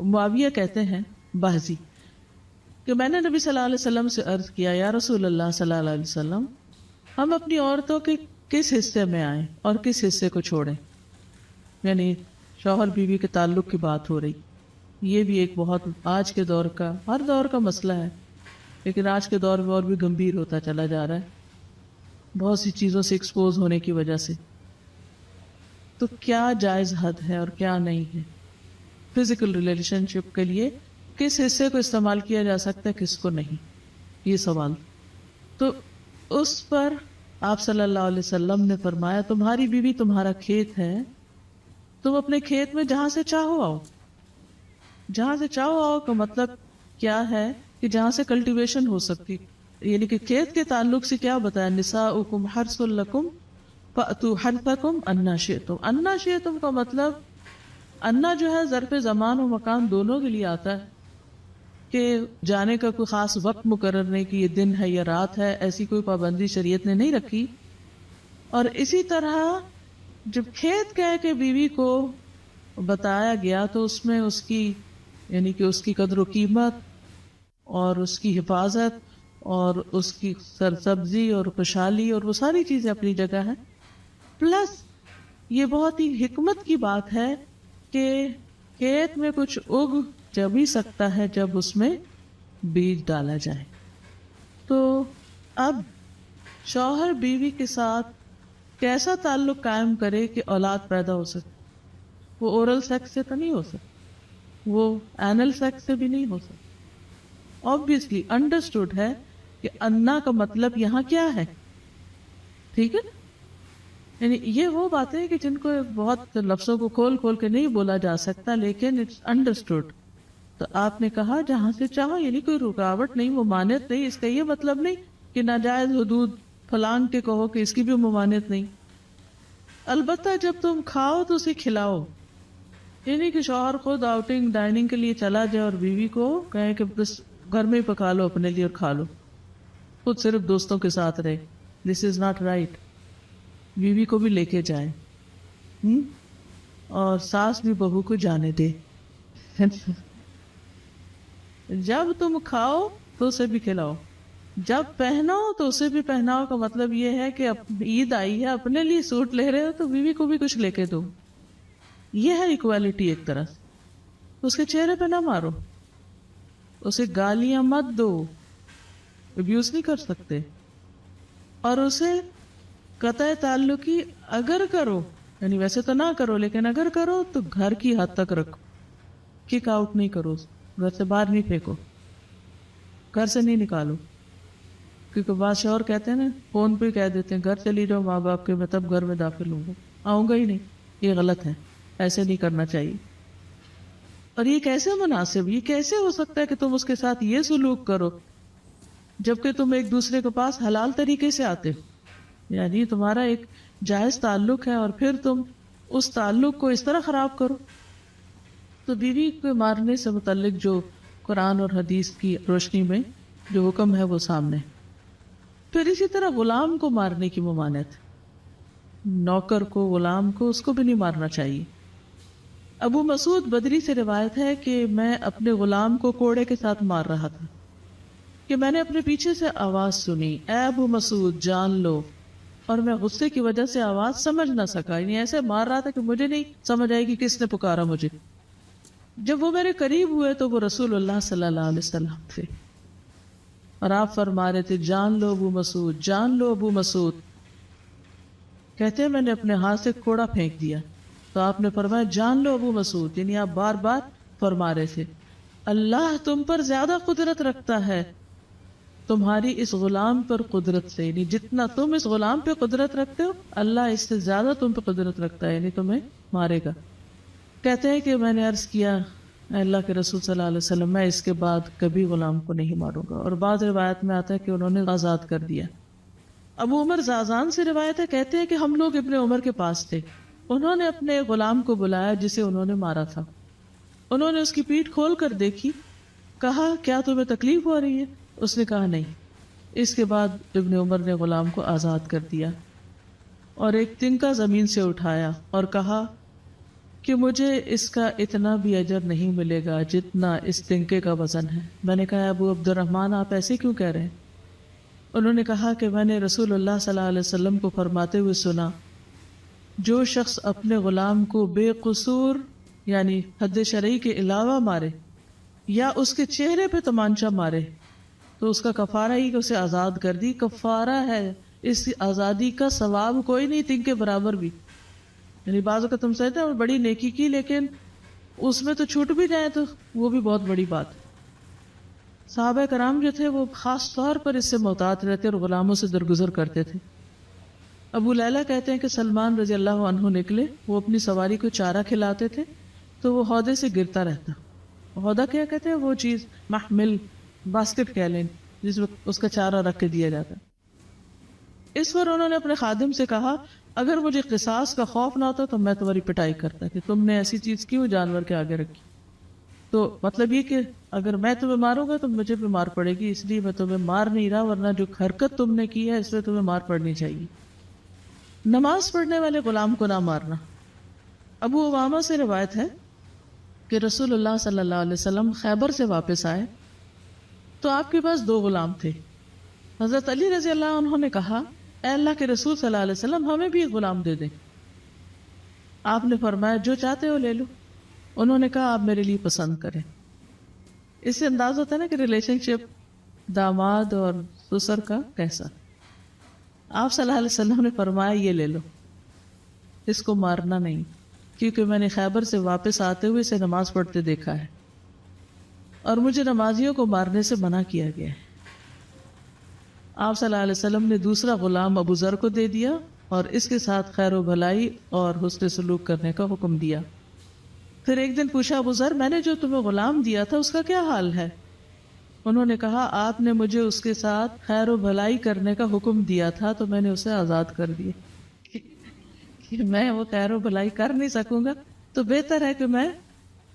معاویہ کہتے ہیں بہزی کہ میں نے نبی صلی اللہ علیہ وسلم سے عرض کیا یا رسول اللہ صلی اللہ علیہ وسلم ہم اپنی عورتوں کے کس حصے میں آئیں اور کس حصے کو چھوڑیں. یعنی شوہر بیوی کے تعلق کی بات ہو رہی. یہ بھی ایک بہت آج کے دور کا، ہر دور کا مسئلہ ہے، لیکن آج کے دور میں اور بھی گمبھیر ہوتا چلا جا رہا ہے بہت سی چیزوں سے ایکسپوز ہونے کی وجہ سے. تو کیا جائز حد ہے اور کیا نہیں ہے؟ فزیکل ریلیشن شپ کے لیے کس حصے کو استعمال کیا جا سکتا ہے، کس کو نہیں، یہ سوال. تو اس پر آپ صلی اللہ علیہ وسلم نے فرمایا تمہاری بیوی تمہارا کھیت ہے، تم اپنے کھیت میں جہاں سے چاہو آؤ. جہاں سے چاہو آؤ کا مطلب کیا ہے کہ جہاں سے کلٹیویشن ہو سکتی، یعنی کہ کھیت کے تعلق سے کیا بتایا، نساؤکم حرث لکم فأتوا حرثکم انا شئتم. انا شئتم کا مطلب انا جو ہے ظرف زمان و مکان دونوں کے لیے آتا ہے کہ جانے کا کوئی خاص وقت مقرر نہیں کہ یہ دن ہے یا رات ہے، ایسی کوئی پابندی شریعت نے نہیں رکھی. اور اسی طرح جب کھیت کہہ کے بیوی کو بتایا گیا تو اس میں اس کی یعنی کہ اس کی قدر و قیمت اور اس کی حفاظت اور اس کی سرسبزی اور خوشحالی اور وہ ساری چیزیں اپنی جگہ ہیں. پلس یہ بہت ہی حکمت کی بات ہے کہ کھیت میں کچھ اگ جب ہی سکتا ہے جب اس میں بیج ڈالا جائے. تو اب شوہر بیوی کے ساتھ کیسا تعلق قائم کرے کہ اولاد پیدا ہو سکے؟ وہ اورل سیکس سے تو نہیں ہو سکتا، وہ اینل سیکس سے بھی نہیں ہو سکتا. obviously understood ہے کہ انا کا مطلب یہاں کیا ہے، ٹھیک ہے نا؟ یعنی یہ وہ باتیں کہ جن کو بہت لفظوں کو کھول کھول کے نہیں بولا جا سکتا، لیکن اٹس انڈرسٹوڈ. تو آپ نے کہا جہاں سے چاہو، یعنی کوئی رکاوٹ نہیں، ممانعت نہیں. اس کا یہ مطلب نہیں کہ ناجائز حدود فلان کے کہو کہ اس کی بھی ممانعت نہیں. البتہ جب تم کھاؤ تو اسے کھلاؤ. یعنی کہ شوہر خود آؤٹنگ ڈائننگ کے لیے چلا جائے اور بیوی کو کہے کہ بس گھر میں ہی پکا لو اپنے لیے اور کھا لو، خود صرف دوستوں کے ساتھ رہے. دس از ناٹ رائٹ. بیوی کو بھی لے کے جائے اور ساس بھی بہو کو جانے دے. جب تم کھاؤ تو اسے بھی کھلاؤ، جب پہناؤ تو اسے بھی پہناؤ. کا مطلب یہ ہے کہ عید آئی ہے، اپنے لیے سوٹ لے رہے ہو تو بیوی کو بھی کچھ لے کے دو. یہ ہے ایکوالٹی ایک طرح سے. اس کے چہرے پہ نہ مارو، اسے گالیاں مت دو، ابیوز نہیں کر سکتے. اور اسے قطع تعلقی اگر کرو، یعنی ویسے تو نہ کرو لیکن اگر کرو تو گھر کی حد تک رکھو. کک آؤٹ نہیں کرو، گھر سے باہر نہیں پھینکو، گھر سے نہیں نکالو. کیونکہ بعض شوہر کہتے ہیں نا، فون پہ کہہ دیتے ہیں گھر چلی جاؤ ماں باپ کے، میں تب گھر میں داخل ہوں گا، آؤں گا ہی نہیں. یہ غلط ہے، ایسے نہیں کرنا چاہیے. اور یہ کیسے مناسب، یہ کیسے ہو سکتا ہے کہ تم اس کے ساتھ یہ سلوک کرو جبکہ تم ایک دوسرے کے پاس حلال طریقے سے آتے ہو؟ یعنی تمہارا ایک جائز تعلق ہے اور پھر تم اس تعلق کو اس طرح خراب کرو. تو بیوی کو مارنے سے متعلق جو قرآن اور حدیث کی روشنی میں جو حکم ہے وہ سامنے. پھر اسی طرح غلام کو مارنے کی ممانعت، نوکر کو، غلام کو، اس کو بھی نہیں مارنا چاہیے. ابو مسعود بدری سے روایت ہے کہ میں اپنے غلام کو کوڑے کے ساتھ مار رہا تھا کہ میں نے اپنے پیچھے سے آواز سنی، اے ابو مسعود جان لو. اور میں غصے کی وجہ سے آواز سمجھ نہ سکا، یعنی ایسے مار رہا تھا کہ مجھے نہیں سمجھ آئی کہ کس نے پکارا مجھے. جب وہ میرے قریب ہوئے تو وہ رسول اللہ صلی اللہ علیہ وسلم تھے اور آپ فرما رہے تھے جان لو ابو مسعود، جان لو ابو مسعود. کہتے ہیں میں نے اپنے ہاتھ سے کوڑا پھینک دیا تو آپ نے فرمایا جان لو ابو مسعود، یعنی آپ بار بار فرما رہے تھے اللہ تم پر زیادہ قدرت رکھتا ہے تمہاری اس غلام پر قدرت سے، یعنی جتنا تم اس غلام پہ قدرت رکھتے ہو اللہ اس سے زیادہ تم پہ قدرت رکھتا ہے، یعنی تمہیں مارے گا. کہتے ہیں کہ میں نے عرض کیا اے اللہ کے رسول صلی اللہ علیہ وسلم میں اس کے بعد کبھی غلام کو نہیں ماروں گا. اور بعض روایت میں آتا ہے کہ انہوں نے آزاد کر دیا. ابو عمر زازان سے روایت ہے، کہتے ہیں کہ ہم لوگ ابن عمر کے پاس تھے، انہوں نے اپنے غلام کو بلایا جسے انہوں نے مارا تھا. انہوں نے اس کی پیٹھ کھول کر دیکھی، کہا کیا تمہیں تکلیف ہو رہی ہے؟ اس نے کہا نہیں. اس کے بعد ابن عمر نے غلام کو آزاد کر دیا اور ایک تنکا زمین سے اٹھایا اور کہا کہ مجھے اس کا اتنا بھی اجر نہیں ملے گا جتنا اس تنکے کا وزن ہے۔ میں نے کہا ابو عبد الرحمن آپ ایسے کیوں کہہ رہے ہیں؟ انہوں نے کہا کہ میں نے رسول اللہ صلی اللہ علیہ وسلم کو فرماتے ہوئے سنا، جو شخص اپنے غلام کو بے قصور یعنی حد شرعی کے علاوہ مارے یا اس کے چہرے پہ تمانچہ مارے تو اس کا کفارہ ہی کہ اسے آزاد کر دی، کفارہ ہے، اس آزادی کا ثواب کوئی نہیں تن کے برابر بھی۔ یعنی بعض اوقات تم سمجھتے ہیں بڑی نیکی کی لیکن اس میں تو چھوٹ بھی جائے تو وہ بھی بہت بڑی بات۔ صحابہ کرام جو تھے وہ خاص طور پر اس سے محتاط رہتے اور غلاموں سے درگزر کرتے تھے۔ ابو لیلہ کہتے ہیں کہ سلمان رضی اللہ عنہ نکلے، وہ اپنی سواری کو چارہ کھلاتے تھے تو وہ ہودے سے گرتا رہتا۔ ہودہ کیا کہتے ہیں؟ وہ چیز محمل باسکٹ کہہ لیں جس میں اس کا چارہ رکھ کے دیا جاتا۔ اس پر انہوں نے اپنے خادم سے کہا اگر مجھے قصاص کا خوف نہ ہوتا تو میں تمہاری پٹائی کرتا کہ تم نے ایسی چیز کیوں جانور کے آگے رکھی۔ تو مطلب یہ کہ اگر میں تمہیں ماروں گا تو مجھے بھی مار پڑے گی، اس لیے میں تمہیں مار نہیں رہا، ورنہ جو حرکت تم نے کی ہے اس میں تمہیں مار پڑنی چاہیے۔ نماز پڑھنے والے غلام کو نہ مارنا۔ ابو امامہ سے روایت ہے کہ رسول اللہ صلی اللہ علیہ وسلم خیبر سے واپس آئے تو آپ کے پاس 2 غلام تھے۔ حضرت علی رضی اللہ عنہ نے کہا اے اللہ کے رسول صلی اللہ علیہ وسلم ہمیں بھی ایک غلام دے دیں۔ آپ نے فرمایا جو چاہتے ہو لے لو۔ انہوں نے کہا آپ میرے لیے پسند کریں۔ اس سے انداز ہوتا ہے نا کہ ریلیشن شپ داماد اور سسر کا کیسا۔ آپ صلی اللہ علیہ وسلم نے فرمایا یہ لے لو، اس کو مارنا نہیں، کیونکہ میں نے خیبر سے واپس آتے ہوئے اسے نماز پڑھتے دیکھا ہے اور مجھے نمازیوں کو مارنے سے منع کیا گیا ہے۔ آپ صلی اللہ علیہ وسلم نے دوسرا غلام ابو ذر کو دے دیا اور اس کے ساتھ خیر و بھلائی اور حسن سلوک کرنے کا حکم دیا۔ پھر ایک دن پوچھا ابو ذر میں نے جو تمہیں غلام دیا تھا اس کا کیا حال ہے؟ انہوں نے کہا آپ نے مجھے اس کے ساتھ خیر و بھلائی کرنے کا حکم دیا تھا تو میں نے اسے آزاد کر دیا۔ کہ میں وہ خیر و بھلائی کر نہیں سکوں گا تو بہتر ہے کہ میں